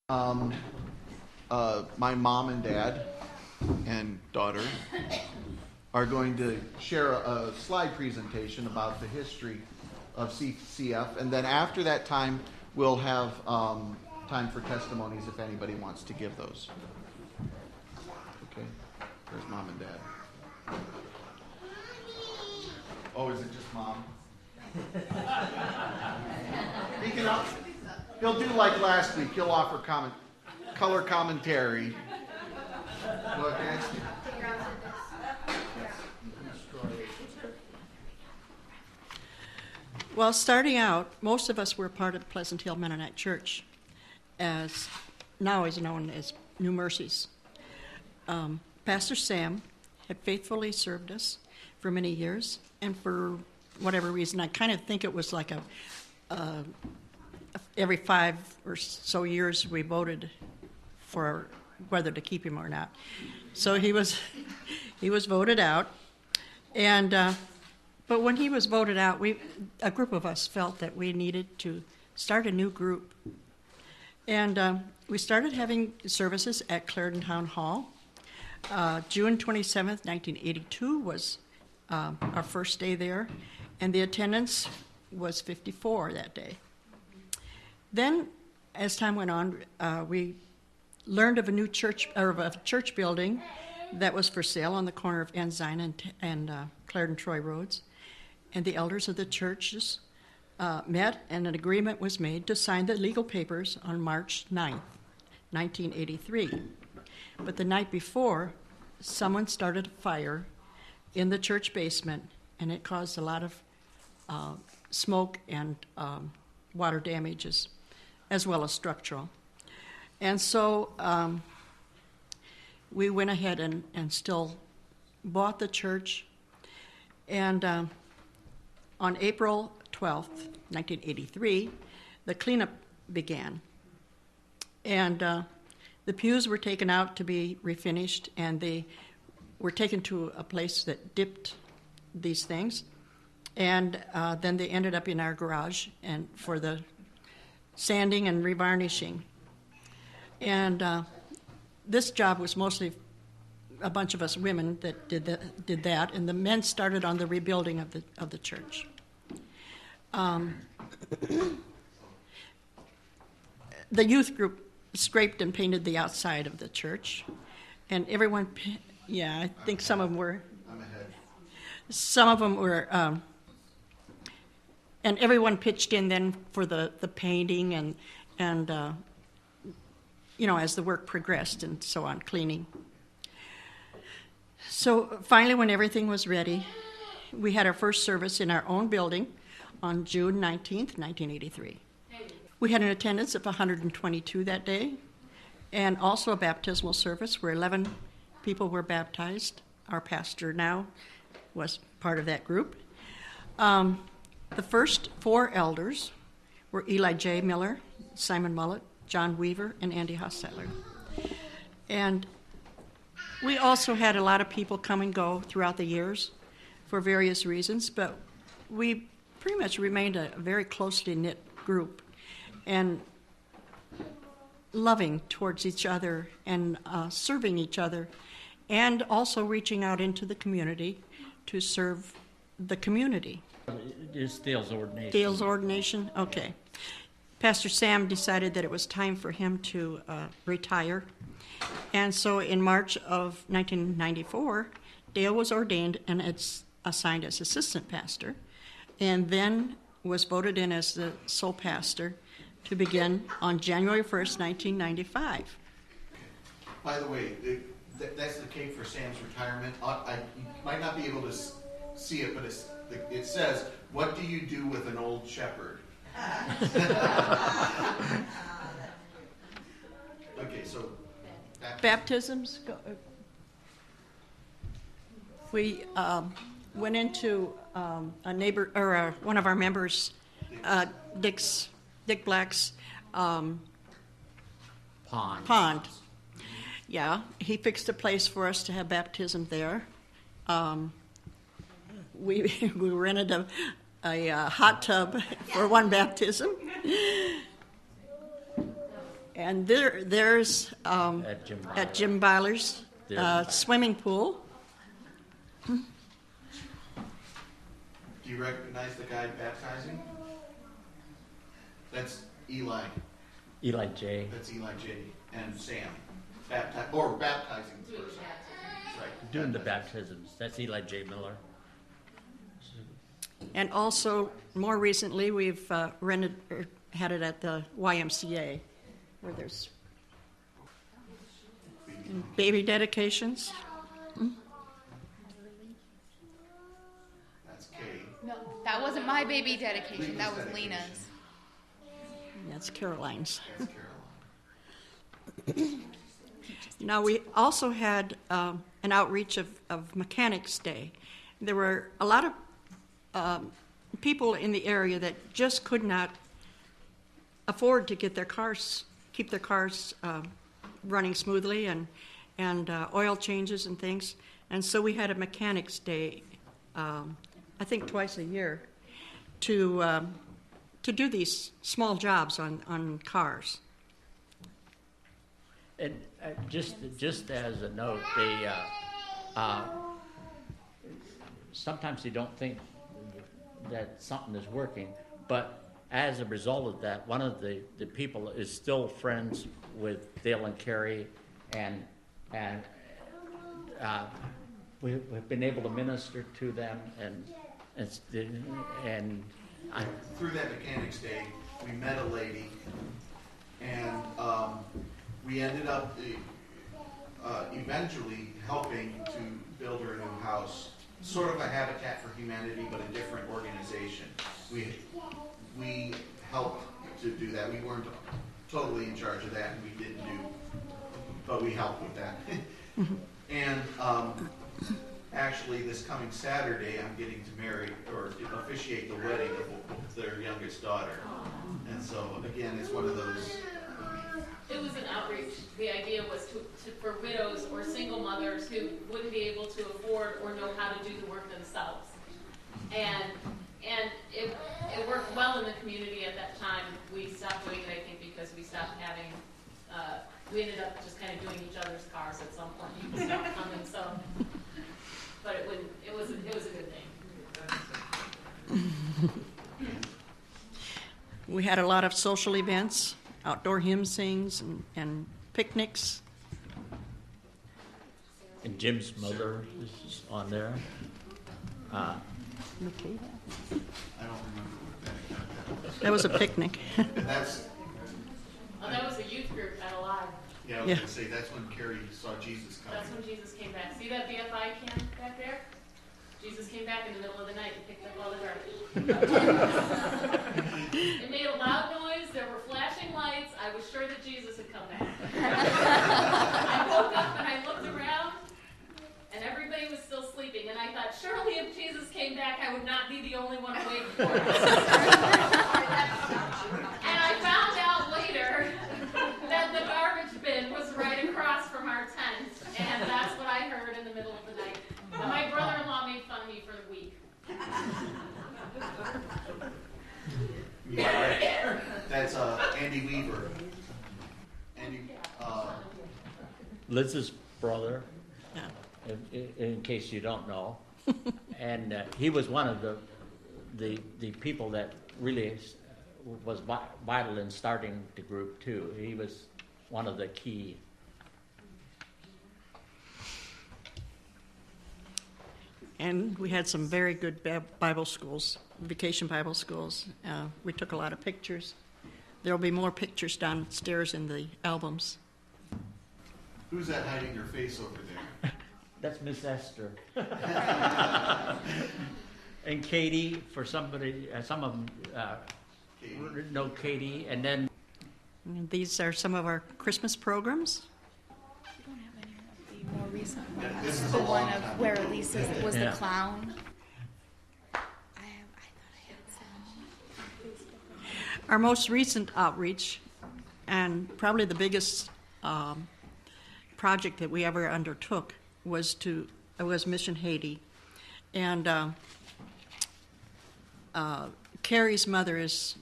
Um, my mom and dad and daughter are going to share a slide presentation about the history of CCF, and then after that time, we'll have time for testimonies if anybody wants to give those. Okay, there's mom and dad. Oh, is it just mom? He'll do like last week. He'll offer color commentary. Okay. Well, starting out, most of us were part of Pleasant Hill Mennonite Church, as now is known as New Mercies. Pastor Sam had faithfully served us for many years, and for whatever reason, I kind of think it was like every 5 or so years we voted for whether to keep him or not. So he was voted out, and but when he was voted out, a group of us felt that we needed to start a new group, and we started having services at Claridon Town Hall. June 27th, 1982 was our first day there, and the attendance was 54 that day. Then, as time went on, we learned of a church building that was for sale on the corner of Ensign and Claridon Troy Roads, and the elders of the churches met, and an agreement was made to sign the legal papers on March 9th, 1983. But the night before, someone started a fire in the church basement, and it caused a lot of smoke and water damages, as well as structural. And so we went ahead and still bought the church. And on April 12th, 1983, the cleanup began. And the pews were taken out to be refinished, and they were taken to a place that dipped these things. And then they ended up in our garage and for the sanding and revarnishing. And this job was mostly a bunch of us women that did that, and the men started on the rebuilding of the church. The youth group scraped and painted the outside of the church, and everyone, I think some of them were. I'm ahead. Some of them were, and everyone pitched in then for the painting and as the work progressed and so on, cleaning. So finally, when everything was ready, we had our first service in our own building on June 19th, 1983. We had an attendance of 122 that day, and also a baptismal service where 11 people were baptized. Our pastor now was part of that group. The first 4 elders were Eli J. Miller, Simon Mullett, John Weaver, and Andy Hostetler. And we also had a lot of people come and go throughout the years for various reasons, but we pretty much remained a very closely knit group and loving towards each other and serving each other, and also reaching out into the community to serve the community. It's Dale's ordination. Dale's ordination? Okay. Pastor Sam decided that it was time for him to retire. And so in March of 1994, Dale was ordained and it's assigned as assistant pastor, and then was voted in as the sole pastor to begin on January 1st, 1995. By the way, that's the cake for Sam's retirement. You might not be able to see it, but it says, "What do you do with an old shepherd?" Okay, so baptisms. We went into a neighbor or one of our members, Dick Black's pond. Yeah, he fixed a place for us to have baptism there. We rented a hot tub for one baptism. And there's at Jim Byler's swimming pool. Do you recognize the guy baptizing? That's Eli. Eli J. That's Eli J. and Sam. Baptizing first. Right. Doing the baptisms. That's Eli J. Miller. And also, more recently, we've had it at the YMCA, where there's baby dedications. That's Kay. No, that wasn't my baby dedication. That was dedication. Lena's. That's Caroline's. That's Caroline. Now, we also had an outreach of Mechanics Day. There were a lot of people in the area that just could not afford to keep their cars running smoothly and oil changes and things. And so we had a Mechanics Day, I think twice a year, to do these small jobs on cars. And just as a note, they sometimes they don't think that something is working, but as a result of that, one of the people is still friends with Dale and Carrie, and we've been able to minister to them, and Through that Mechanics Day, we met a lady, and we ended up eventually helping to build her a new house. Sort of a Habitat for Humanity, but a different organization. We helped to do that. We weren't totally in charge of that, and we didn't but we helped with that. And actually, this coming Saturday, I'm getting to marry or officiate the wedding of their youngest daughter. And so, again, it's one of those. It was an outreach. The idea was for widows or single mothers who wouldn't be able to afford or know how to do the work themselves. And it worked well in the community at that time. We stopped doing it, I think, because we stopped having, we ended up just kind of doing each other's cars at some point. People stopped coming, so, but it was a good thing. We had a lot of social events, outdoor hymn sings and picnics. and Jim's mother is on there. I don't remember what that. That was a picnic. That's. Oh, that was a youth group at Alive. Yeah, I was gonna say that's when Carrie saw Jesus coming. That's when Jesus came back. See that BFI camp back there? Jesus came back in the middle of the night and picked up all the garbage. It made a loud noise. There were flashing lights. I was sure that Jesus had come back. I woke up and I looked around, and everybody was still sleeping. And I thought, surely if Jesus came back, I would not be the only one awake for it. And I found out later that the garbage bin was right across from our tent, and that's what I heard in the middle of the night. And my brother-in-law made fun of me for the week. Yeah, that's Andy Weaver. Andy. Liz's brother, Yeah. in case you don't know, and he was one of the people that really was vital in starting the group too. He was one of the key. And we had some very good Bible schools, vacation Bible schools. We took a lot of pictures. There will be more pictures downstairs in the albums. Who's that hiding your face over there? That's Miss Esther. And Katie, for somebody, some of them Katie. know Katie, and then And these are some of our Christmas programs. We don't have any of the more recent Yeah, ones. this is The a long one of time where ago. Lisa was Yeah. the clown. I thought I had some. Our most recent outreach, and probably the biggest project that we ever undertook, was Mission Haiti. And Carrie's mother is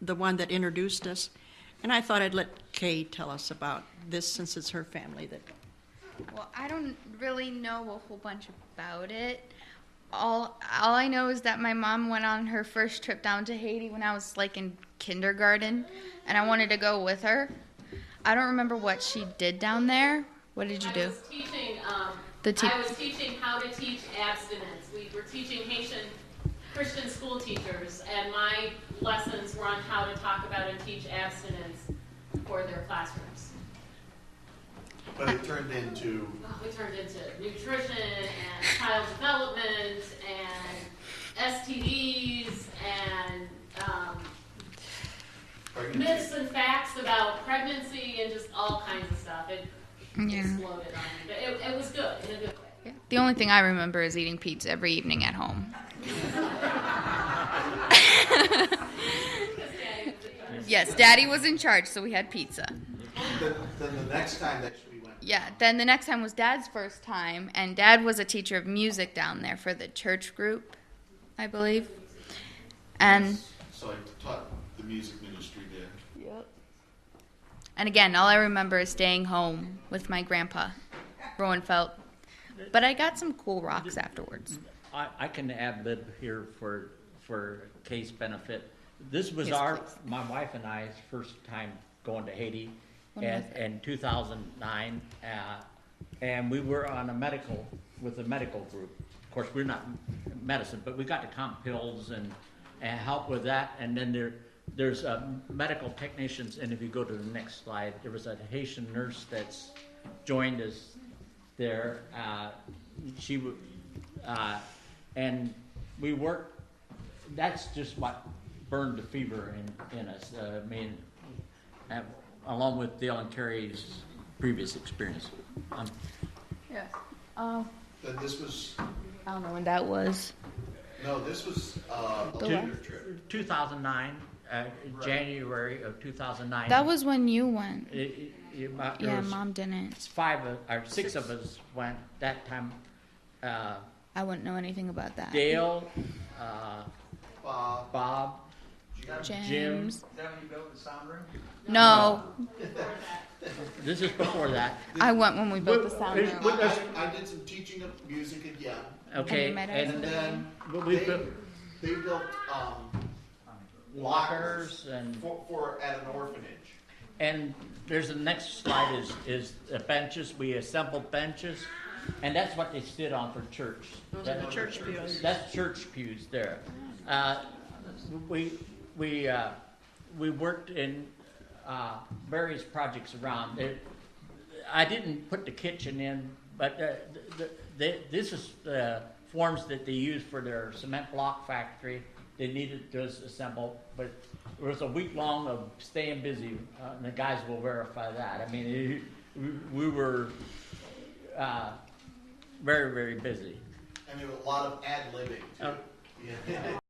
the one that introduced us, And I thought I'd let Kay tell us about this since it's her family that. Well, I don't really know a whole bunch about it. All I know is that my mom went on her first trip down to Haiti when I was like in kindergarten, and I wanted to go with her. I don't remember what she did down there. What did you do? I was teaching, I was teaching how to teach abstinence. We were teaching Haitian Christian school teachers, and my lessons were on how to talk about and teach abstinence for their classrooms. But it turned into We turned into nutrition and child development and STDs and myths and facts about pregnancy and just all kinds of stuff. It exploded on me. But it was good in a good way. Yeah. The only thing I remember is eating pizza every evening at home. Yes, Daddy was in charge, so we had pizza. then the next time that we went. Yeah, then the next time was Dad's first time, and Dad was a teacher of music down there for the church group, I believe. And So I taught the music ministry there. yep. And again, all I remember is staying home with my grandpa, Rowenfeld. But I got some cool rocks afterwards. I can ad-lib here for Kay's benefit. This was Yes, my wife and I's first time going to Haiti When was it? in 2009, and we were on a medical group. Of course, we're not medicine, but we got to comp pills and help with that. And then there's medical technicians, and if you go to the next slide, there was a Haitian nurse that's joined us there. She would, and we worked. That's just what burned the fever in us. I mean, along with Dale and Carrie's previous experience. Yeah. Oh, Then this was I don't know when that was. this was a The winter what? trip. 2009, January of 2009. That was when you went. There Yeah, was Mom didn't. six of us went that time. I wouldn't know anything about that. Dale, Bob, James. Is that when you built the sound room? No, this is before that. I went when we built the sound There's- room. I did some teaching of music again, Okay, And you met us? and then but we built they built lockers and at an orphanage. And there's the next slide is the benches. We assembled benches, and that's what they stood on for church. Those are the church pews. That's church pews there. We worked in various projects around. I didn't put the kitchen in, but this is the forms that they use for their cement block factory. They needed to assemble, but it was a week long of staying busy, and the guys will verify that. I mean, we were very, very busy. And there was a lot of ad-libbing too. Yeah.